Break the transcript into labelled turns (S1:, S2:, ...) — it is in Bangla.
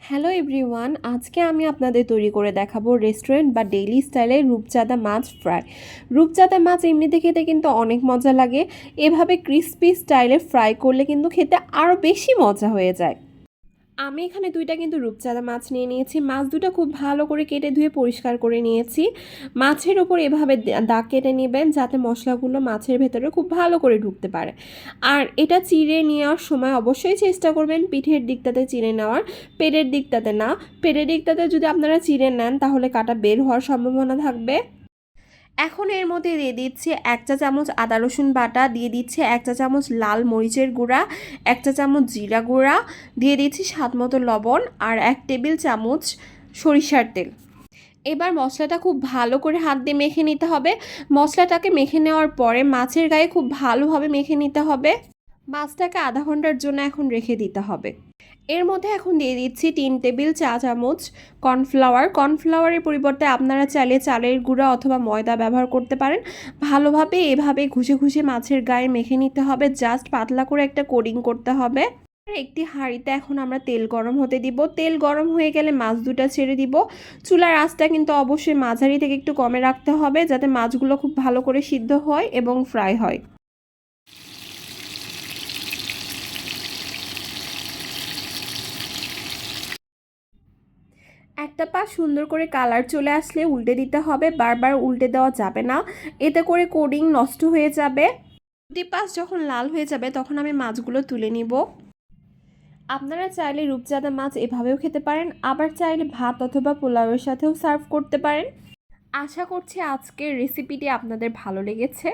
S1: হ্যালো এভরিওয়ান, আজকে আমি আপনাদের তৈরি করে দেখাবো রেস্টুরেন্ট বা ডেইলি স্টাইলের রূপচাঁদা মাছ ফ্রাই। রূপচাঁদা মাছ এমনিতে খেতে কিন্তু অনেক মজা লাগে। এভাবে ক্রিস্পি স্টাইলে ফ্রাই করলে কিন্তু খেতে আরও বেশি মজা হয়ে যায়। আমি এখানে দুইটা কিন্তু রূপচাঁদা মাছ নিয়ে নিয়েছি। মাছ দুটো খুব ভালো করে কেটে ধুয়ে পরিষ্কার করে নিয়েছি। মাছের ওপর এভাবে দাগ কেটে নেবেন যাতে মশলাগুলো মাছের ভেতরে খুব ভালো করে ঢুকতে পারে। আর এটা চিড়ে নেওয়ার সময় অবশ্যই চেষ্টা করবেন পিঠের দিকটাতে চিড়ে নেওয়ার, পেটের দিকটাতে না। পেটের দিকটাতে যদি আপনারা চিড়ে নেন তাহলে কাটা বের হওয়ার সম্ভাবনা থাকবে। এখন এর মধ্যে দিয়ে দিচ্ছি 1 চা চামচ আদা রসুন বাটা, দিয়ে দিচ্ছি 1 চা চামচ লাল মরিচের গুঁড়া, 1 চা চামচ জিরা গুঁড়া, দিয়ে দিচ্ছি স্বাদ মতো লবণ আর 1 টেবিল চামচ সরিষার তেল। এবার মশলাটা খুব ভালো করে হাত দিয়ে মেখে নিতে হবে। মশলাটাকে মেখে নেওয়ার পরে মাছের গায়ে খুব ভালোভাবে মেখে নিতে হবে। মাছটাকে আধা ঘন্টার জন্য এখন রেখে দিতে হবে। এর মধ্যে এখন দিয়ে দিচ্ছি 3 টেবিল চা চামচ কর্নফ্লাওয়ার। কর্নফ্লাওয়ারের পরিবর্তে আপনারা চাইলে চালের গুঁড়া অথবা ময়দা ব্যবহার করতে পারেন। ভালোভাবে এভাবে ঘুষে ঘুষে মাছের গায়ে মেখে নিতে হবে, জাস্ট পাতলা করে একটা কোটিং করতে হবে। একটি হাঁড়িতে এখন আমরা তেল গরম হতে দিব। তেল গরম হয়ে গেলে মাছ দুটো ছেড়ে দিব। চুলার আঁচটা কিন্তু অবশ্যই মাঝারি থেকে একটু কমে রাখতে হবে যাতে মাছগুলো খুব ভালো করে সিদ্ধ হয় এবং ফ্রাই হয়। একটা পা সুন্দর করে কালার চলে আসলে উল্টে দিতে হবে, বারবার উল্টে দেওয়া যাবে না, এতে করে কোডিং নষ্ট হয়ে যাবে। দুটি পাশ যখন লাল হয়ে যাবে তখন আমি মাছগুলো তুলে নিব। আপনারা চাইলে রূপচাঁদা মাছ এভাবেও খেতে পারেন, আবার চাইলে ভাত অথবা পোলাওয়ের সাথেও সার্ভ করতে পারেন। আশা করছি আজকের রেসিপিটি আপনাদের ভালো লেগেছে।